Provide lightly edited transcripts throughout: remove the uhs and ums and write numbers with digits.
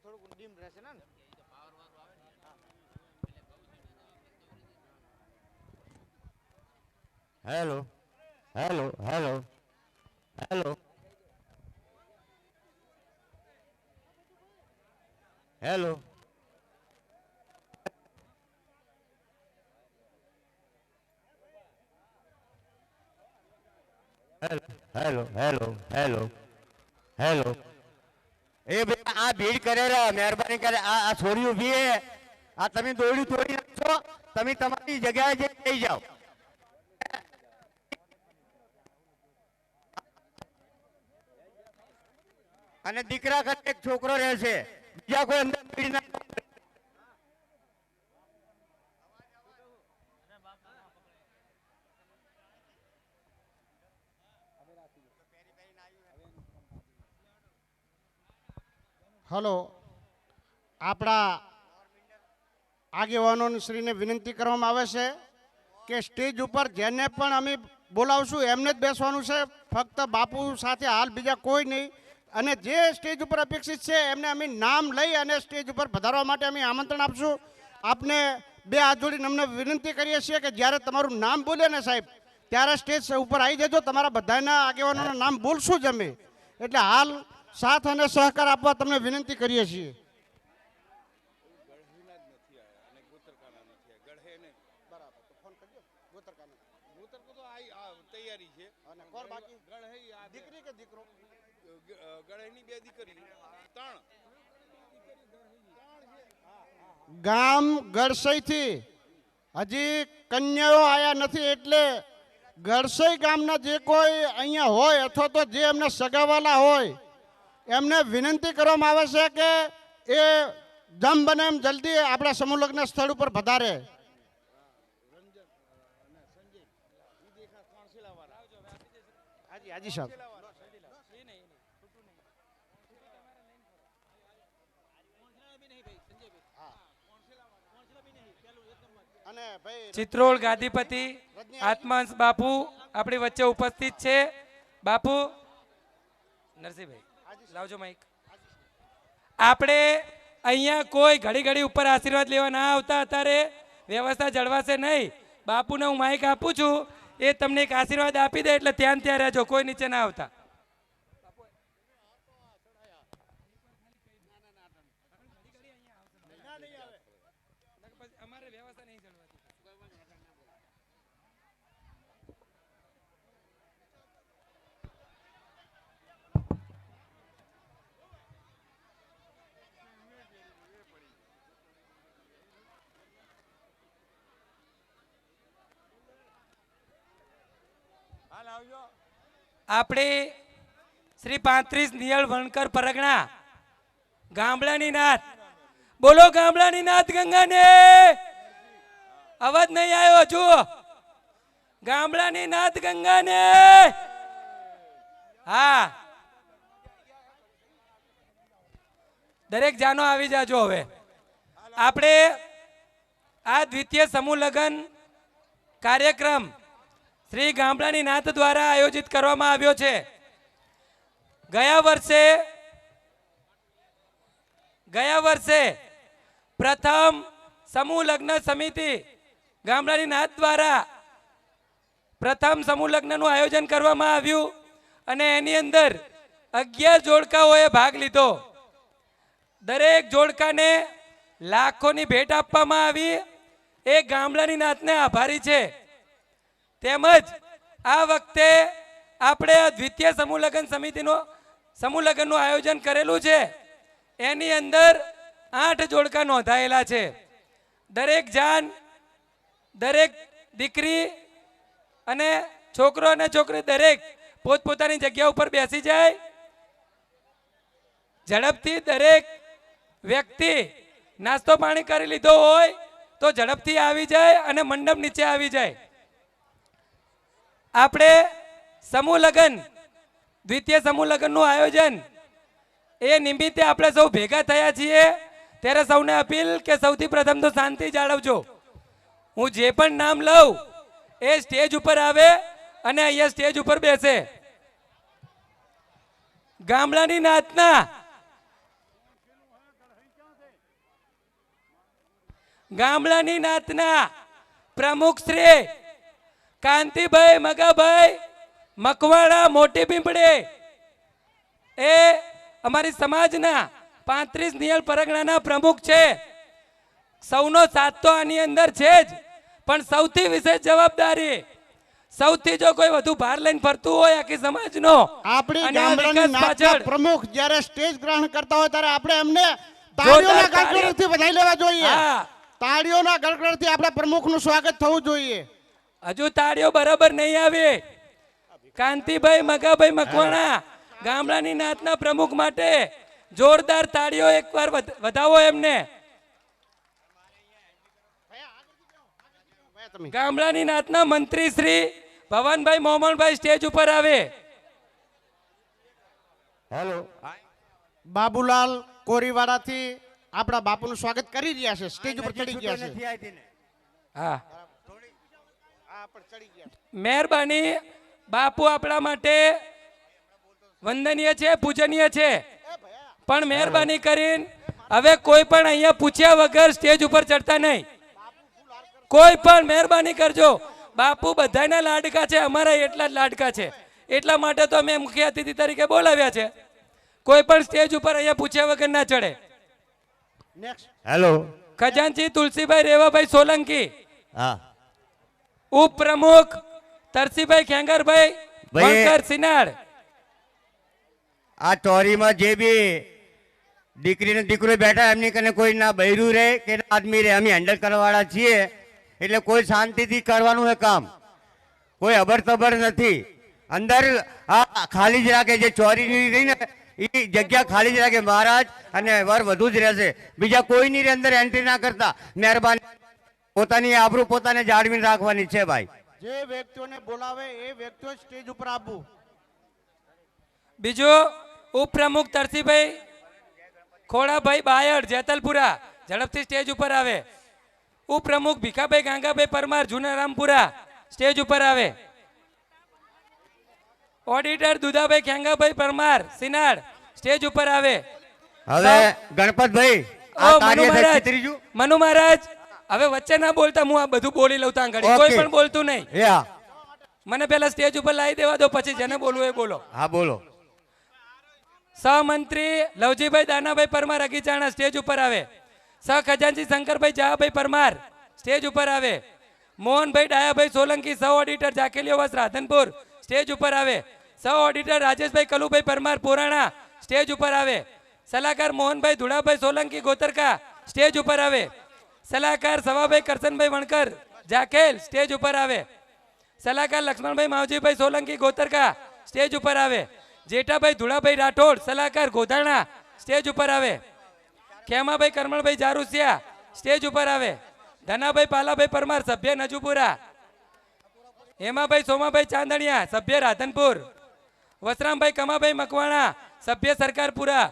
થોડુંક ડીમ રહેશે ને. Hello hello hello hello hello hello hello hello hello એ ભાઈ આ ભીડ કરે રે મહેરબાની કરે આ છોરી ઊભી હે આ તમે દોડ્યું તોડી નાખો તમે તમારી જગ્યાએ જઈ જઈ જાઓ અને દીકરા ખાતે એક છોકરો રહેશે બીજા કોઈ અંદર ભીડ ના હલો આપણા આગેવાનો શ્રીને વિનંતી કરવામાં આવે છે કે સ્ટેજ ઉપર જેને પણ અમે બોલાવશું એમને જ બેસવાનું છે, ફક્ત બાપુ સાથે હાલ બીજા કોઈ નહીં. અને જે સ્ટેજ ઉપર અપેક્ષિત છે એમને અમે નામ લઈ અને સ્ટેજ ઉપર પધારવા માટે અમે આમંત્રણ આપશું. આપને બે હાથ જોડીને અમને વિનંતી કરીએ છીએ કે જ્યારે તમારું નામ બોલે ને સાહેબ ત્યારે સ્ટેજ ઉપર આવી જજો. તમારા બધાના આગેવાનોના નામ બોલશું જ અમે. એટલે હાલ સાથ અને સહકાર આપવા તમને વિનંતી કરીએ છીએ. ગામ ગળસઈથી હજી કન્યાઓ આયા નથી એટલે ગળસઈ ગામના જે કોઈ અહીંયા હોય અથવા તો જે એમને સગાવાલા હોય એમને વિનંતી કરવામાં આવે છે કે એ જમ બને એમ જલ્દી આપણા સમૂહ લગ્ન સ્થળ ઉપર પધારે. હાજી સાહેબ. ચિત્રોલ ગાદીપતિ આત્માંશ બાપુ આપણી વચ્ચે ઉપસ્થિત છે. બાપુ નરસિંહભાઈ લાવજો માઈક. આપણે અહીંયા કોઈ ઘડી ઘડી ઉપર આશીર્વાદ લેવા ના આવતા. અત્યારે વ્યવસ્થા જળવાશે નહીં. બાપુને હું માઈક આપું છું, એ તમને એક આશીર્વાદ આપી દે એટલે ત્યાં ત્યાં રહેજો, કોઈ નીચે ના આવતા. આપણે શ્રી 35 નિયળ વણકર પરગણા ગામડાની નાથ બોલો. ગામડાની નાથ ગંગાને અવાજ નહીં આવ્યો હજુ. ગામડાની નાથ ગંગાને હા દરેક જાનો આવી જાજો. હવે આપણે આ દ્વિતીય સમૂહ લગ્ન કાર્યક્રમ શ્રી ગામડાની નાથ દ્વારા આયોજિત કરવામાં આવ્યો છે. ગયા વર્ષે પ્રથમ સમૂહ લગ્ન સમિતિ ગામડાની નાથ દ્વારા પ્રથમ સમૂહ લગ્નનું આયોજન કરવામાં આવ્યું અને એની અંદર 11 જોડકાઓએ ભાગ લીધો. દરેક જોડકાને લાખોની ભેટ આપવામાં આવી. એ ગામડાની નાથને આભારી છે. તેમજ આ વખતે આપણે દ્વિતીય સમૂહ લગ્ન સમિતિનો સમૂહ લગ્નનું આયોજન કરેલું છે. એની અંદર 8 જોડકા નોંધાયેલા છે. દરેક જાન, દરેક દીકરી અને છોકરો અને છોકરી દરેક પોતપોતાની જગ્યા ઉપર બેસી જાય. ઝડપથી દરેક વ્યક્તિ નાસ્તો પાણી કરી લીધો હોય તો ઝડપથી આવી જાય અને મંડપ નીચે આવી જાય. આપણે સમૂહ લગ્ન દ્વિતીય સમૂહ લગ્નનું આયોજન એ નિમિત્તે આપણે સૌ ભેગા થયા છીએ ત્યારે સૌને અપીલ કે સૌથી પ્રથમ તો શાંતિ જાળવજો. હું જે પણ નામ લઉં એ સ્ટેજ ઉપર આવે અને અહીંયા સ્ટેજ ઉપર બેસે. ગામડાની નાથના ગામડાની નાતના પ્રમુખ શ્રી કાંતિભાઈ મગાભાઈ મકવાણા મોટી પીંપળી એ અમારી સમાજના 35 નિયલ પરગણાના પ્રમુખ છે. સૌનો સાથ તો આની અંદર છે જ, પણ સૌથી વિશેષ જવાબદારી, સૌથી જો કોઈ વધુ ભાર લઈને ફરતું હોય આખી સમાજનો આપણી અને આ ગામડાની વિકાસ નાતના પાછળ પ્રમુખ જ્યારે સ્ટેજ ગ્રહણ કરતા હોય ત્યારે આપણે એમને તાળીઓના ગડગડથી વધાવી લેવા જોઈએ. હા. તાળીઓના ગડગડથી આપણા પ્રમુખનું સ્વાગત થવું જોઈએ. હજુ તાળીઓ બરાબર નહીં આવી. કાંતિભાઈ મગાભાઈ મકવાણા ગામડાની નાતના પ્રમુખ માટે જોરદાર તાળીઓ એકવાર વધાવો એમને. ગામડાની નાતના મંત્રી શ્રી ભવનભાઈ મોહનભાઈ સ્ટેજ ઉપર આવે. હેલો બાબુલાલ કોરીવાડાથી આપણા બાપુનું સ્વાગત કરી રહ્યા છે. સ્ટેજ ઉપર ચડી ગયા છે. નથી આવતી ને. હા, મહેરબાની. બાપુ આપણા માટે વંદનીય છે, પૂજનીય છે, પણ મહેરબાની કરીને હવે કોઈ પણ અહીંયા પૂછ્યા વગર સ્ટેજ ઉપર ચડતા નહીં. કોઈ પણ મહેરબાની કરજો. બાપુ બધાના લાડકા છે, અમારા એટલા જ લાડકા છે, એટલા માટે તો અમે મુખ્ય અતિથિ તરીકે બોલાવ્યા છે. કોઈ પણ સ્ટેજ ઉપર અહીંયા પૂછ્યા વગર ના ચડે. હેલો ખજાનચી તુલસીભાઈ રેવાભાઈ સોલંકી, હા ઉપપ્રમુખ તરસીભાઈ ખેંગરભાઈ ભાઈ, વણકર સિનાડ. આ ચોરીમાં જે બી દીકરી ને દીકરો બેઠા એમની કને કોઈ ના બૈરું રહે કે ના આદમી રહે, અમે હેન્ડલ કરવાવાળા છીએ. એટલે કોઈ શાંતિથી કરવાનું છે કામ, કોઈ અબર તબર નથી. અંદર આ ખાલી જ રાખે, જે ચોરીની રહી ને એ જગ્યા ખાલી જ રાખે. મહારાજ અને વર વધુ જ રહેશે, બીજા કોઈની અંદર એન્ટ્રી ના કરતા. મહેરબાની, પોતાની આબરૂ પોતાને જાળવીને રાખવાની છે ભાઈ. જે વ્યક્તિઓને બોલાવે એ વ્યક્તિઓ સ્ટેજ ઉપર આવવું. બીજું ઉપપ્રમુખ તરસીભાઈ ખોડાભાઈ બાયડ જેતલપુરા ઝડપથી સ્ટેજ ઉપર આવે. ઉપપ્રમુખ ભીખાભાઈ ગાંગાભાઈ પરમાર જુનારામપુરા સ્ટેજ ઉપર આવે. ઓડિટર દુધાભાઈ ખેંગાભાઈ પરમાર સિનાડ સ્ટેજ ઉપર આવે. હવે ગણપતભાઈ ઓ આ મનુ કાર્ય મહારાજ, છત્રીજું મનુ મહારાજ હવે વચ્ચે ના બોલતા, હું આ બધું બોલી લઉં ત્યાં આગળ. કોઈ ઓકે. પણ બોલતું નહીં. એ હા મને પેલા સ્ટેજ ઉપર લાવી દેવા દો, પછી જેને બોલવું એ બોલો. હા બોલો. સહમંત્રી લવજીભાઈ દાનાભાઈ પરમાર અગીચાણા સ્ટેજ ઉપર આવે. સહ ખજાનચી શંકરભાઈ જહાભાઈ પરમાર સ્ટેજ ઉપર આવે. મોહનભાઈ ડાયાભાઈ સોલંકી સહ ઓડિટર જાકેલિયોવાસ રાધનપુર સ્ટેજ ઉપર આવે. સહ ઓડિટર રાજેશભાઈ કલુભાઈ પરમાર પુરાણા સ્ટેજ ઉપર આવે. સલાહકાર મોહનભાઈ ધુડાભાઈ સોલંકી ગોતરકા સ્ટેજ ઉપર આવે. સલાહકાર સવાભાઈ કરસનભાઈ વણકર જાકેલ સ્ટેજ ઉપર આવે. સલાહકાર લક્ષ્મણભાઈ માવજીભાઈ સોલંકી ગોતરકા સ્ટેજ ઉપર આવે. જેઠાભાઈ ધુળાભાઈ રાઠોડ સલાહકાર ગોધાણા સ્ટેજ ઉપર આવે. ખેમાભાઈ કરમણભાઈ જારુસિયા સ્ટેજ ઉપર આવે. ધનાભાઈ પાલાભાઈ પરમાર સભ્ય નજુપુરા. હેમાભાઈ સોમાભાઈ ચાંદણિયા સભ્ય રાધનપુર. વસરામભાઈ કમાભાઈ મકવાણા સભ્ય સરકારપુરા.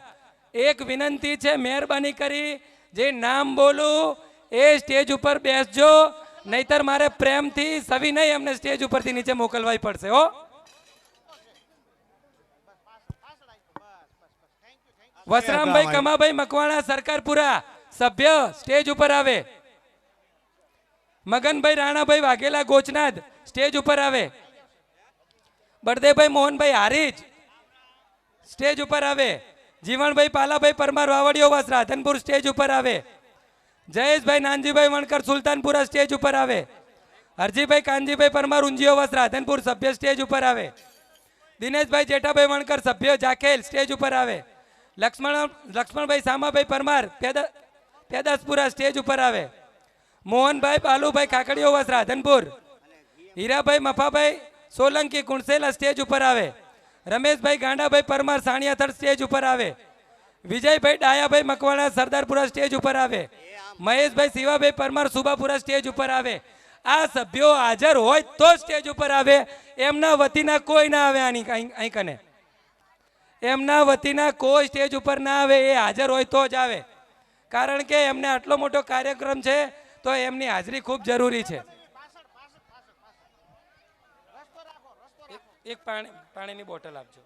એક વિનંતી છે, મહેરબાની કરી જે નામ બોલું એ સ્ટેજ ઉપર બેસજો, નહીતર મારે પ્રેમથી સવિનય અમને સ્ટેજ ઉપરથી નીચે મોકલવાય પડશે હો. વસરામભાઈ કમાભાઈ મકવાણા સરકારપુરા સભ્ય સ્ટેજ ઉપર આવે. મગનભાઈ રાણાભાઈ વાઘેલા ગોચનાદ સ્ટેજ ઉપર આવે. બળદેવભાઈ મોહનભાઈ હારીજ સ્ટેજ ઉપર આવે. જીવણભાઈ પાલાભાઈ પરમાર વાવડિયોવાસ રાધનપુર સ્ટેજ ઉપર આવે. જયેશભાઈ નાનજીભાઈ વણકર સુલતાનપુરા સ્ટેજ ઉપર આવે. હરજીભાઈ કાનજીભાઈ પરમાર ઊંજીયોવાસ રાધનપુર સભ્ય સ્ટેજ ઉપર આવે. દિનેશભાઈ જેઠાભાઈ વણકર સભ્ય જાખેલ સ્ટેજ ઉપર આવે. લક્ષ્મણભાઈ સામાભાઈ પરમાર પેદાસપુરા સ્ટેજ ઉપર આવે. મોહનભાઈ બાલુભાઈ કાકડીયોવાસ રાધનપુર. હીરાભાઈ મફાભાઈ સોલંકી કુણસેલા સ્ટેજ ઉપર આવે. રમેશભાઈ ગાંડાભાઈ પરમાર સાણિયાથળ સ્ટેજ ઉપર આવે. વિજયભાઈ ડાયાભાઈ મકવાણા સરદારપુરા સ્ટેજ ઉપર આવે. મહેશભાઈ શિવાભાઈ પરમાર સુબાપુરા સ્ટેજ ઉપર આવે. આ સભ્યો હાજર હોય તો સ્ટેજ ઉપર આવે, એમના વતીના કોઈ ના આવે. આની અહીં કને એમના વતીના કોઈ સ્ટેજ ઉપર ના આવે, એ હાજર હોય તો જ આવે. કારણ કે એમને આટલો મોટો કાર્યક્રમ છે તો એમની હાજરી ખૂબ જરૂરી છે. એક પાણીની બોટલ આપજો.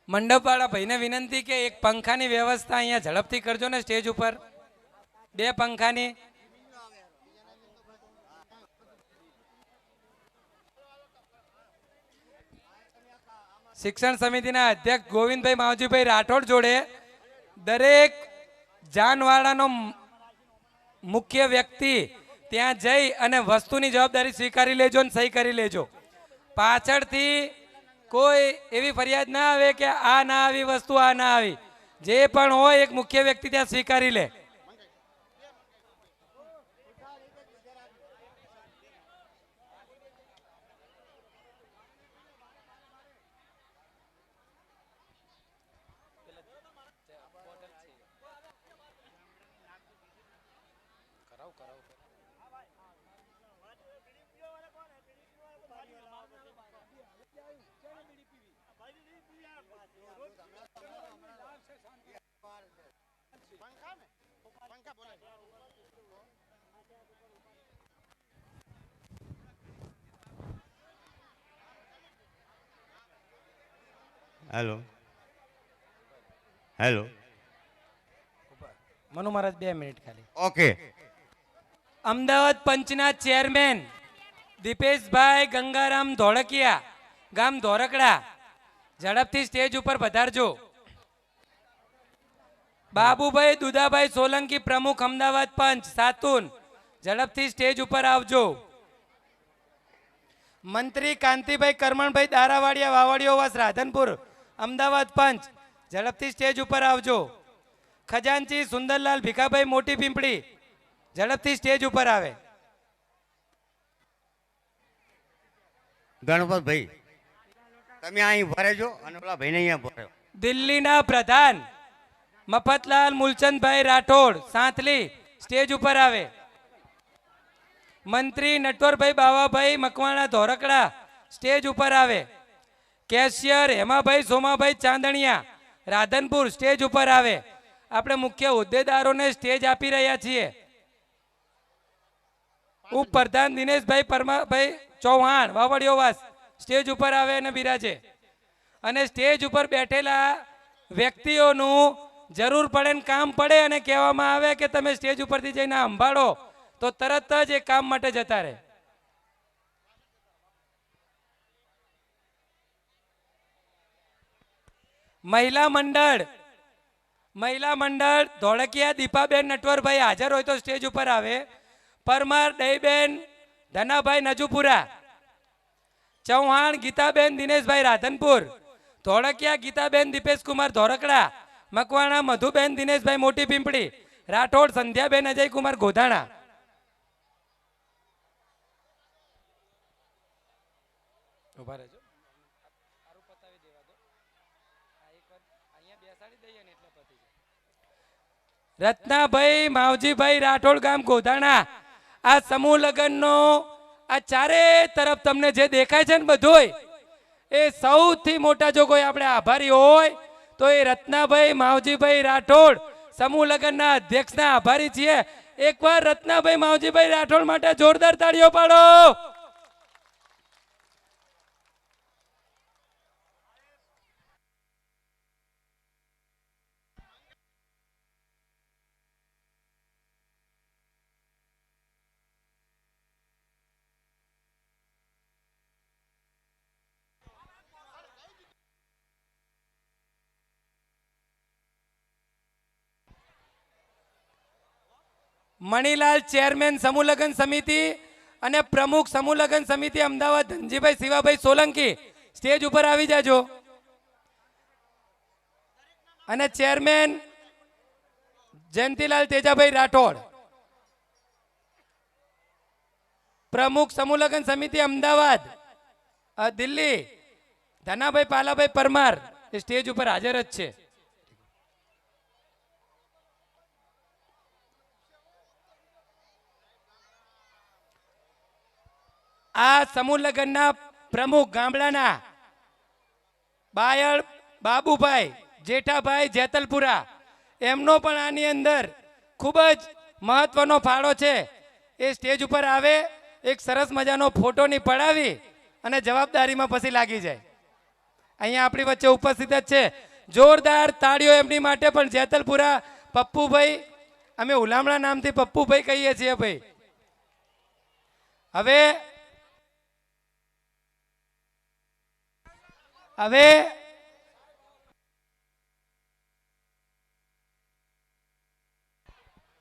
મંડપવાળા ભાઈને વિનંતી કે એક પંખાની વ્યવસ્થા અહીંયા ઝડપથી કરજો ને સ્ટેજ ઉપર, 2 પંખાની. શિક્ષણ સમિતિના અધ્યક્ષ ગોવિંદભાઈ માવજીભાઈ રાઠોડ જોડે દરેક જાનવાળાનો મુખ્ય વ્યક્તિ ત્યાં જઈ અને વસ્તુની જવાબદારી સ્વીકારી લેજો અને સહી કરી લેજો. પાછળથી કોઈ એવી ફરિયાદ ના આવે કે આ ના આવી વસ્તુ, આ ના આવી. જે પણ હોય એક મુખ્ય વ્યક્તિ ત્યાં સ્વીકારી લે. Hello hello. Manu Maharaj 2 minute ખાલી. ઓકે. અમદાવાદ પંચના ચેરમેન દીપેશભાઈ ગંગારામ ધોળકિયા, ગામ ધોરકડા, ઝડપથી સ્ટેજ ઉપર પધારજો. બાબુભાઈ દુદાભાઈ સોલંકી, પ્રમુખ અમદાવાદ પંચ સાતુન, ઝડપથી સ્ટેજ ઉપર આવજો. મંત્રી કાંતિભાઈ કરમણભાઈ દારાવાડિયા, વાવડિયોવાસ, રાધનપુર, અમદાવાદ પંચ, ઝડપથી સ્ટેજ ઉપર આવજો. ખજાનચી સુંદરલાલ ભીખાભાઈ, મોટી પીંપળી, ઝડપથી સ્ટેજ ઉપર આવે. ગણપતભાઈ તમે અહીં ભરેજો અને પેલા ભાઈને અહીંયા ભરો. દિલ્હીના પ્રધાન મફતલાલ મૂલચંદભાઈ રાઠોડ, સાંથલી, સ્ટેજ ઉપર આવે. મંત્રી નટવરભાઈ બાવાભાઈ મકવાણા, ધોરકડા, સ્ટેજ ઉપર આવે. કેશિયર હેમાભાઈ સોમાભાઈ ચાંદણિયા, રાધનપુર, સ્ટેજ ઉપર આવે. આપણે મુખ્ય હોદ્દેદારોને સ્ટેજ આપી રહ્યા છીએ. ઉપપ્રધાન દિનેશભાઈ પરમાભાઈ ચૌહાણ, વાવડિયોવાસ, સ્ટેજ ઉપર આવે અને બિરાજે. અને સ્ટેજ ઉપર બેઠેલા વ્યક્તિઓનું જરૂર પડે ને કામ પડે અને કહેવામાં આવે કે તમે સ્ટેજ ઉપરથી જઈને સંભાળો તો તરત જ એ કામ માટે જતા રહે. મહિલા મંડળ ધોળકિયા દીપાબેન નટવરભાઈ હાજર હોય તો સ્ટેજ ઉપર આવે. પરમાર દહીબેન ધનાભાઈ નજુપુરા, ચૌહાણ ગીતાબેન દિનેશભાઈ રાધનપુર, ધોળકિયા ગીતાબેન દીપેશકુમાર ધોરકડા, મકવાણા મધુબેન દિનેશભાઈ મોટી પીંપળી, રાઠોડ સંધ્યાબેન અજયકુમાર ગોધાણા. ઉભા રહેજો. રત્નાભાઈ માવજીભાઈ રાઠોડ, ગામ ગોધાણા. આ સમૂહ લગ્નનો આ ચારે તરફ તમને જે દેખાય છે ને બધુંય, એ સૌથી મોટા જો કોઈ આપણે આભારી હોય તો એ રત્નાભાઈ માવજીભાઈ રાઠોડ, સમૂહ લગ્નના અધ્યક્ષના આભારી છીએ. એકવાર રત્નાભાઈ માવજીભાઈ રાઠોડ માટે જોરદાર તાળીઓ પાડો. મણીલાલ ચેરમેન સમૂહ લગ્ન સમિતિ અને પ્રમુખ સમૂહ લગ્ન સમિતિ અમદાવાદ ધનજીભાઈ શિવાભાઈ સોલંકી, સ્ટેજ ઉપર આવી જાજો. અને ચેરમેન જયંતિલાલ તેજાભાઈ રાઠોડ, પ્રમુખ સમૂહ લગ્ન સમિતિ અમદાવાદ દિલ્હી ધનાભાઈ પાલાભાઈ પરમાર, એ સ્ટેજ ઉપર હાજર જ છે. આ સમૂહ લગ્નના પ્રમુખ ગામડાના બાયળ બાબુભાઈ જેઠાભાઈ જેતલપુરા, એમનો પણ આની અંદર ખૂબ જ મહત્વનો ફાળો છે. એ સ્ટેજ ઉપર આવે, એક સરસ મજાનો ફોટોની પડાવી અને જવાબદારીમાં પછી લાગી જાય. અહીંયા આપણી વચ્ચે ઉપસ્થિત જ છે. જોરદાર તાળીઓ એમની માટે પણ. જેતલપુરા પપ્પુભાઈ, અમે ઉલામણા નામથી પપ્પુભાઈ કહીએ છીએ ભાઈ. હવે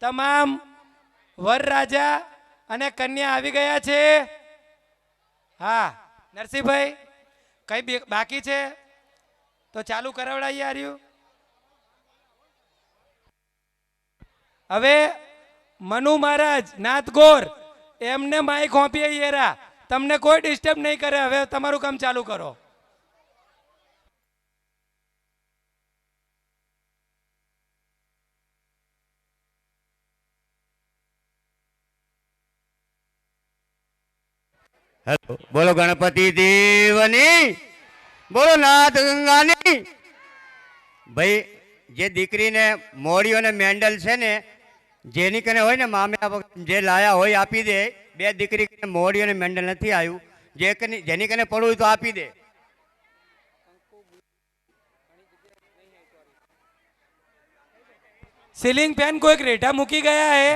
તમામ વરરાજા અને કન્યા આવી ગયા છે. હા નરસિંહભાઈ, કઈ બાકી છે તો ચાલુ કરાવડાવીએ આર્યું. હવે મનુ મહારાજ નાથગોર એમને માઇક હોંપીએ યેરા, તમને કોઈ ડિસ્ટર્બ નહીં કરે. હવે તમારું કામ ચાલુ કરો. હેલો, બોલો ગણપતિ દેવની, બોલો નાથ ગંગાની. ભાઈ જે દીકરીને મોડિયો ને મેન્ડલ છે ને, જેની કને હોય ને મામ્યા જે લાયા હોય આપી દે. બે દીકરી મોડિયો ને મેન્ડલ નથી આવ્યું, જેની કને પડવું હોય તો આપી દે. સીલિંગ ફેન કોઈ રેઢા મૂકી ગયા હે.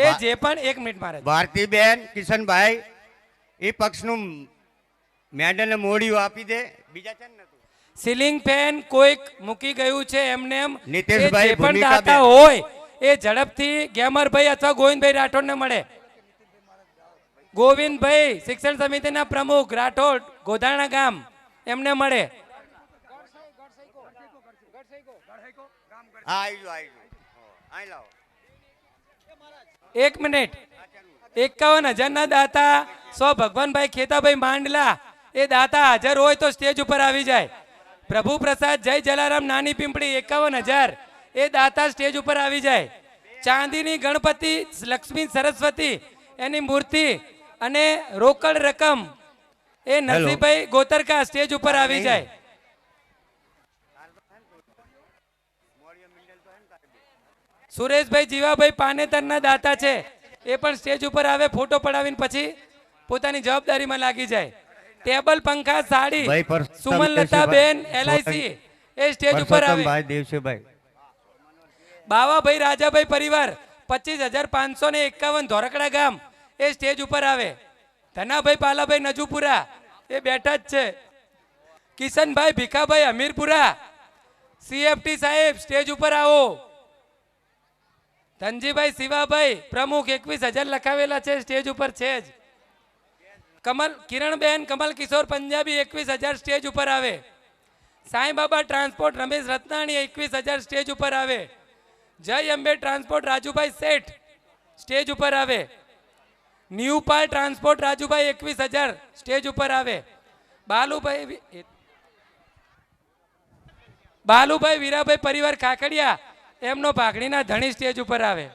એ જે પણ 1 મિનિટ મારે. ભારતીબેન કિશનભાઈ એ પક્ષનું મેડલ ને મોડિયું આપી દે. બીજા છે ને સીલિંગ ફેન કોઈક મૂકી ગયું છે એમને એમ. નીતેશભાઈ, જે પણ દાતા હોય એ ઝડપથી ગેમરભાઈ અથવા ગોવિંદભાઈ રાઠોડને મળે. ગોવિંદભાઈ શિક્ષણ સમિતિના પ્રમુખ રાઠોડ ગોધાણા ગામ, એમને મળે. હા આવી જાઓ, આવી જાઓ. અહીં લાવો. 1 મિનિટ. 51,000 ના દાતા ભગવાનભાઈ ખેતાભાઈ માંડલા, એ દાતા હાજર હોય તો સ્ટેજ ઉપર આવી જાય. પ્રભુ પ્રસાદ જય જલારામ નાની પિંપળી 51,000, એ દાતા સ્ટેજ ઉપર આવી જાય. ચાંદીની ગણપતિ લક્ષ્મી સરસ્વતી એની મૂર્તિ અને રોકડ રકમ એ નરસિંહભાઈ ગોતરકા સ્ટેજ ઉપર આવી જાય. સુરેશભાઈ જીવાભાઈ પાનેતરના દાતા છે, એ પણ સ્ટેજ ઉપર આવે. ફોટો પડાવીને પછી પોતાની જવાબદારીમાં લાગી જાય. ટેબલ પંખા સાડી સુમનલતાબેન LIC એ સ્ટેજ ઉપર આવે. દેવશીભાઈ, બાવાભાઈ રાજાભાઈ પરિવાર 25,551 ધોરકડા ગામ, એ સ્ટેજ ઉપર આવે. ધનાભાઈ પાલાભાઈ નજુપુરા એ બેઠા જ છે. કિશનભાઈ ભીખાભાઈ અમીરપુરા CFT સાહેબ સ્ટેજ ઉપર આવો. ધનજીભાઈ શિવાભાઈ પ્રમુખ 21,000 લખાવેલા છે, સ્ટેજ ઉપર છે જ. કિરણબેન કમલ કિશોર પંજાબી 21,000 સ્ટેજ ઉપર આવે. સાંઈ બાબા ટ્રાન્સપોર્ટ રમેશ રત્નાણી 21,000 સ્ટેજ ઉપર આવે. જય અંબે ટ્રાન્સપોર્ટ રાજુભાઈ શેઠ સ્ટેજ ઉપર આવે. ન્યૂપાલ ટ્રાન્સપોર્ટ રાજુભાઈ 21,000 સ્ટેજ ઉપર આવે. બાલુભાઈ વીરાભાઈ પરિવાર કાકડિયા એમનો ભાગણીના ધણી સ્ટેજ ઉપર આવે.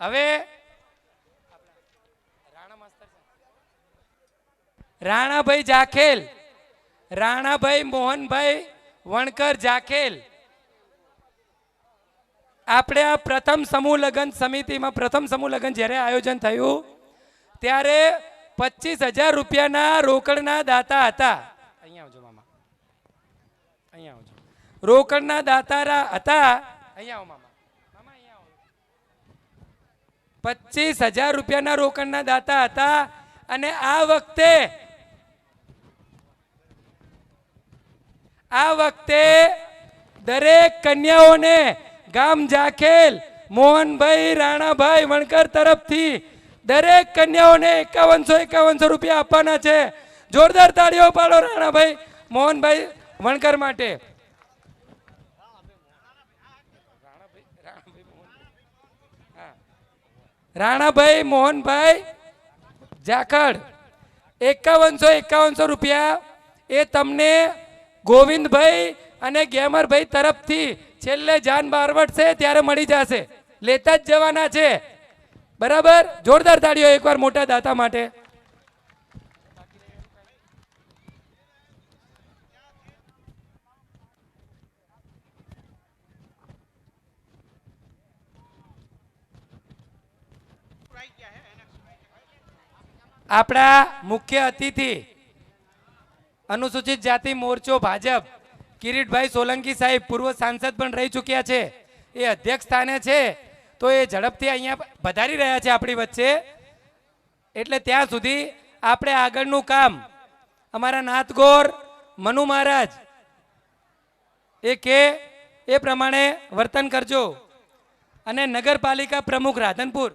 હવે રાણાભાઈ જાખેલ, રાણાભાઈ મોહનભાઈ વણકર જાખેલ, આપણે આ પ્રથમ સમૂહ લગ્ન સમિતિમાં પ્રથમ સમૂહ લગ્ન જ્યારે આયોજન થયું ત્યારે 25,000 રૂપિયાના રોકડના દાતા હતા. અહીંયા આવજો મામા, અહીંયા આવજો. રોકડના દાતા હતા. અહીંયા આવો મામા, મામા અહીંયા આવો. 25,000 રૂપિયાના રોકડના દાતા હતા. અને આ વખતે દરેક કન્યાઓને ગામ જાખેલ મોહનભાઈ રાણાભાઈ વણકર તરફથી દરેક કન્યાઓને 51,151 રૂપિયા આપવાના છે. જોરદાર તાળીઓ પાડો રાણાભાઈ મોહનભાઈ વણકર માટે. રાણાભાઈ મોહનભાઈ જાખડ 51,151 રૂપિયા એ તમને ગોવિંદભાઈ અને ગેમરભાઈ તરફથી છેલ્લે જાન બારવટ છે ત્યારે મળી જશે. લેતા જ જવાના છે, બરાબર? જોરદાર તાળીઓ એકવાર મોટા દાતા માટે. આપણા મુખ્ય અતિથિ અનુસૂચિત જાતિ મોરચો ભાજપ કિરીટભાઈ સોલંકી સાહેબ પૂર્વ સાંસદ પણ રહી ચૂક્યા છે, એ અધ્યક્ષ સ્થાને છે, તો એ ઝડપથી અહીંયા પધારી રહ્યા છે આપણી વચ્ચે. એટલે ત્યાં સુધી આપણે આગળનું કામ અમારા નાથગોર મનુ મહારાજ એ પ્રમાણે વર્તન કરજો. અને નગરપાલિકા પ્રમુખ રાધનપુર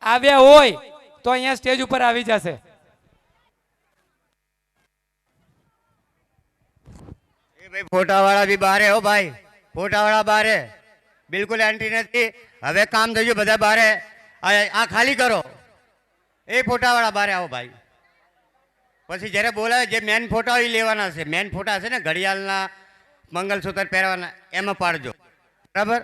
આવ્યા હોય તો અહીંયા સ્ટેજ ઉપર આવી જશે. એ ભાઈ ફોટાવાળા બી બારે હો ભાઈ, ફોટાવાળા બારે, બિલકુલ એન્ટ્રી નથી. હવે કામ થઈ ગયું, બધા બારે. આ ખાલી કરો. એ ફોટાવાળા બારે આવો ભાઈ. પછી જ્યારે બોલાવે જે મેન ફોટા એ લેવાના છે. મેન ફોટા છે ને ઘડિયાળના, મંગલસૂત્ર પહેરવાના, એમાં પાડજો, બરાબર?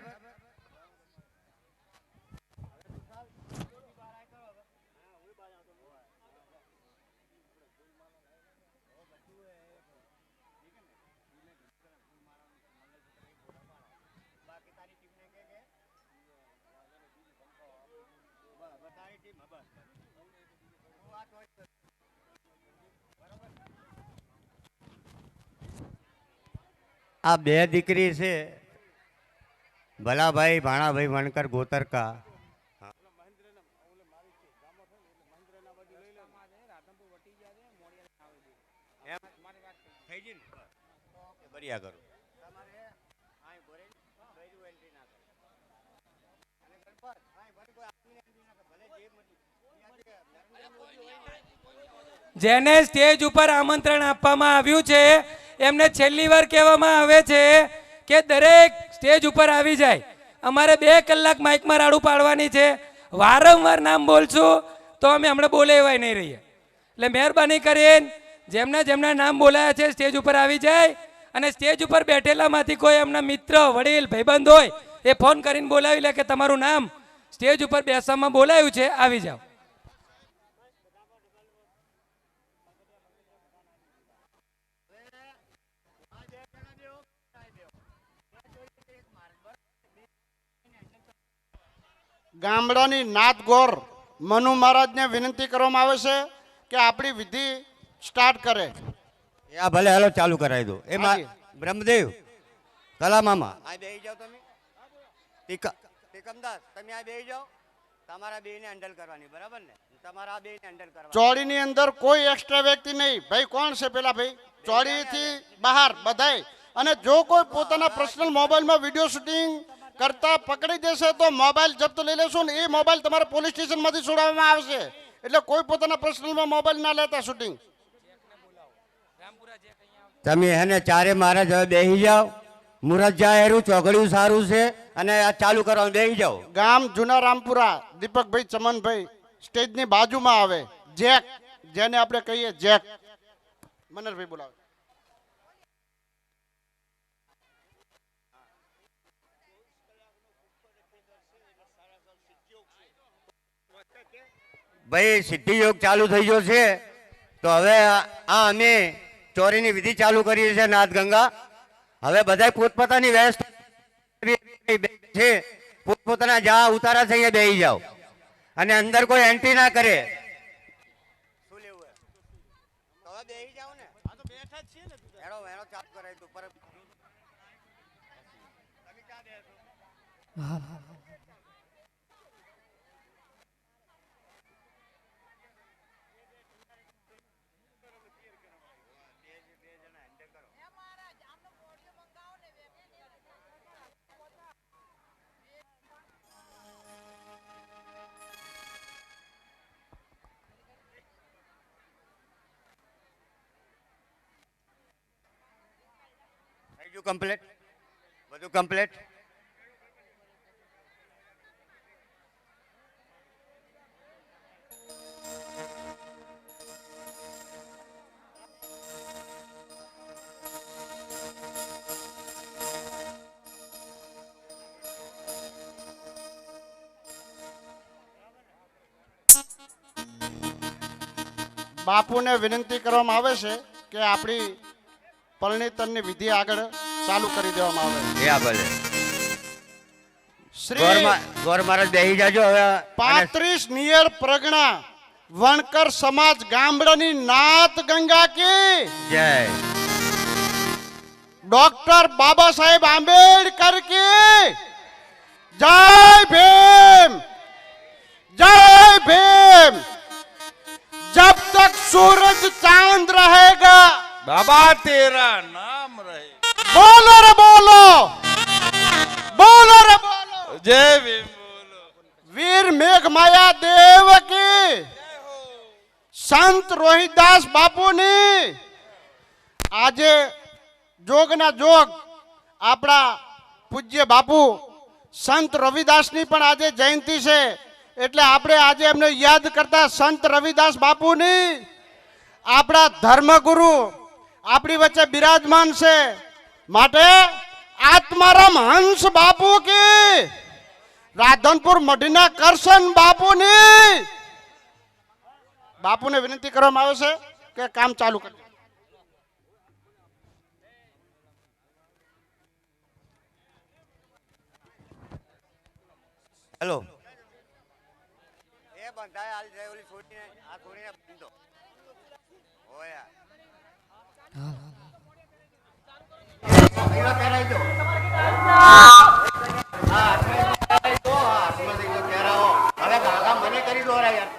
આ બે દીકરી છે, ભલાભાઈ ભાણાભાઈ વણકર ગોતરકા. જેને સ્ટેજ ઉપર આમંત્રણ આપવામાં આવ્યું છે એમને છેલ્લી વાર કહેવામાં આવે છે કે દરેક સ્ટેજ ઉપર આવી જાય. અમારે 2 કલાક માઇકમાં રાડું પાડવાની છે. વારંવાર નામ બોલશું તો અમે હમણાં બોલે એવાય નહીં રહીએ. એટલે મહેરબાની કરીને જેમના જેમના નામ બોલાયા છે સ્ટેજ ઉપર આવી જાય. અને સ્ટેજ ઉપર બેઠેલામાંથી કોઈ એમના મિત્ર, વડીલ, ભાઈબંધ હોય એ ફોન કરીને બોલાવી લે કે તમારું નામ સ્ટેજ ઉપર બેસવામાં બોલાયું છે, આવી જાઓ. ગામડાની નાથગોર મનુ મહારાજને વિનંતી કરવામાં આવે છે કે આપણી વિધિ સ્ટાર્ટ કરે. આ ભલે હાલો ચાલુ કરાવી દો. એમાં હાજી. બ્રહ્મદેવ, કલા મામા આ બેહી જાઓ. તમે તિકમદાસ તમે આ બેહી જાઓ. તમારા બેને હેન્ડલ કરવાની, બરાબર ને? તમારા આ બેને હેન્ડલ કરવાની. ચોરીની અંદર કોઈ એક્સ્ટ્રા વ્યક્તિ નહીં. ભાઈ કોણ છે પેલા ભાઈ? ચોરીથી બહાર બધાય. અને જો કોઈ પોતાના પર્સનલ મોબાઈલમાં વિડીયો શૂટિંગ કરતા પકડી દેશે તો મોબાઈલ જપ્ત લઈ લેશું ને એ મોબાઈલ તમારે પોલીસ સ્ટેશનમાંથી છોડાવવામાં આવશે. એટલે કોઈ પોતાના પર્સનલમાં મોબાઈલ ના લેતા શૂટિંગ. તમે એને ચારે મહારાજ હવે બેહી જાઓ. મુરત જાહેરું, ચોકડિયું સારું છે અને આ ચાલુ કરવાનું, બેહી જાઓ. ગામ જૂના રામપુરા દીપકભાઈ ચમનભાઈ સ્ટેજની બાજુમાં આવે. જેક, જેને આપણે કહીએ જેક. મનરભાઈ બોલાવે. ભાઈ સિદ્ધિ યોગ ચાલુ થઈ ગયો છે તો હવે આ અમે ચોરીની વિધિ ચાલુ કરીએ છીએ નાથ ગંગા. હવે બધા પોતપોતાની વ્યવસ્થા છે, પોતપોતાના જ્યાં ઉતારા છે અહીંયા બેસી જાઓ અને અંદર કોઈ એન્ટ્રી ના કરે. શું લેવું તો હવે બેસી જાઓ ને. આ તો બેઠા જ છીએ ને. એનો એનો ચાલુ કરાવી દો પર. તમે ક્યાં બેસો? કમ્પ્લીટ, બધું કમ્પ્લીટ. બાપુને વિનંતી કરવામાં આવે છે કે આપણી પરણિતરની વિધિ આગળ ચાલુ કરી દેવામાં આવે. યા ભલે. શ્રી ગોર મહારાજ બેહી જાજો હવે. 35 નિયર પ્રગણા વણકર સમાજ ગામડાની નાત ગંગા કી જય डॉक्टर बाबा साहेब आंबेडकर की जय भीम। जब तक सूरज चांद रहेगा बाबा तेरा नाम रहे। बोलो रे बोलो, बोलो रे बोलो। जय भीम बोलो। वीर मेघ माया देव की संत रोहिदास बापू ने आजे जोगना जोग આપણા પૂજ્ય બાપુ સંત રવિદાસની પણ આજે જયંતિ છે, એટલે આપણે આજે એમને યાદ કરતા સંત રવિદાસ બાપુની આપણા ધર્મગુરુ આપણી વચ્ચે બિરાજમાન છે, માટે આત્મારામ હંસ બાપુ કી, રાધનપુર મઢીના કરશન બાપુની બાપુને વિનંતી કરવામાં આવે છે કે કામ ચાલુ કરે। હેલો એ બંધાય હાલ જાય ઓલી છોડીને આ છોડીને બંધો ઓયા પૈડા પહેરાઈ દો હા પહેરાઈ દો હા સમજી ગયો પહેરાવો હવે ગાગા મને કરી દો યાર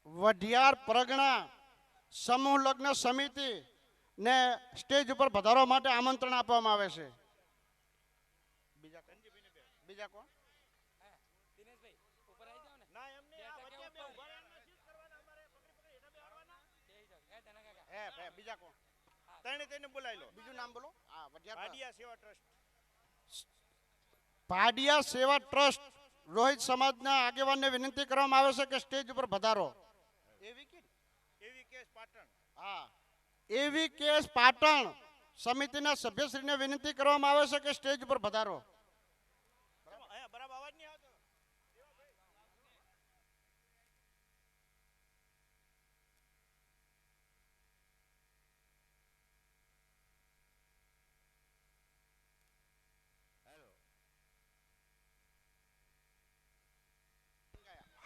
વઢિયાર પરગણા સમૂહ લગ્ન સમિતિ ને સ્ટેજ ઉપર પધારવા માટે આમંત્રણ આપવામાં આવે છે। બીજા કોણ? બીજા કોણ? તેને બોલાવી લો, બીજું નામ બોલો। પાડિયા સેવા ટ્રસ્ટ રોહિત સમાજના આગેવાનને વિનંતી કરવામાં આવે છે કે સ્ટેજ ઉપર પધારો। એવી કેસ પાટણ સમિતિના સભ્યશ્રીને વિનંતી કરવામાં આવે છે કે સ્ટેજ ઉપર પધારો।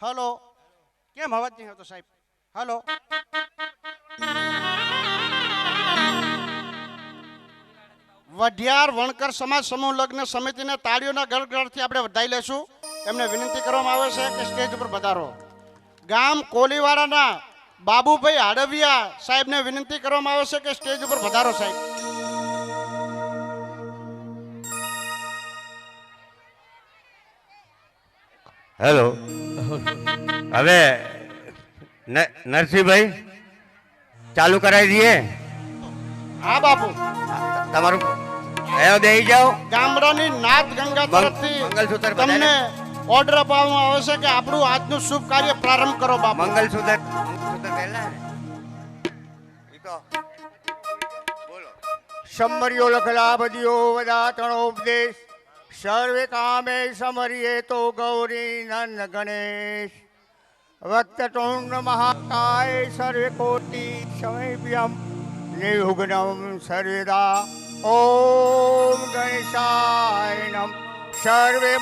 હેલો, કેમ અવાજ નહીં આવતો સાહેબ? હેલો, વઢિયાર વણકર સમાજ સમૂહ લગ્ન સમિતિને તાળીઓના ગળગળથી આપણે વધાઈ લેશું। એમને વિનંતી કરવામાં આવે છે કે સ્ટેજ ઉપર પધારો। ગામ કોલીવાડાના બાબુભાઈ હાડવિયા સાહેબને વિનંતી કરવામાં આવે છે કે સ્ટેજ ઉપર પધારો સાહેબ। હેલો હવે નરસિંહભાઈ ચાલુ કરાવી દઈએ। હા બાપુ, તમારું એ દઈ જાઓ। ગામડાની નાથ ગંગા તરફથી મંગલસૂત્ર તમને ઓર્ડર આપવામાં આવે છે કે આપણું આજનું શુભ કાર્ય પ્રારંભ કરો બાપુ। મંગલસૂત્ર પહેલા ઈ તો બોલો સમર્યો લખલા બદિયો વદાતણો ઉપદેશ સર્વે કામે સમરીએ તો ગૌરી નંદ ગણેશ વક્તટુંડ મહાકાય સર્વે કોટિ સમયભ્યમ નિર્વિઘ્નમ સર્વદા ઓમ ગણેશાય નમઃ સર્વે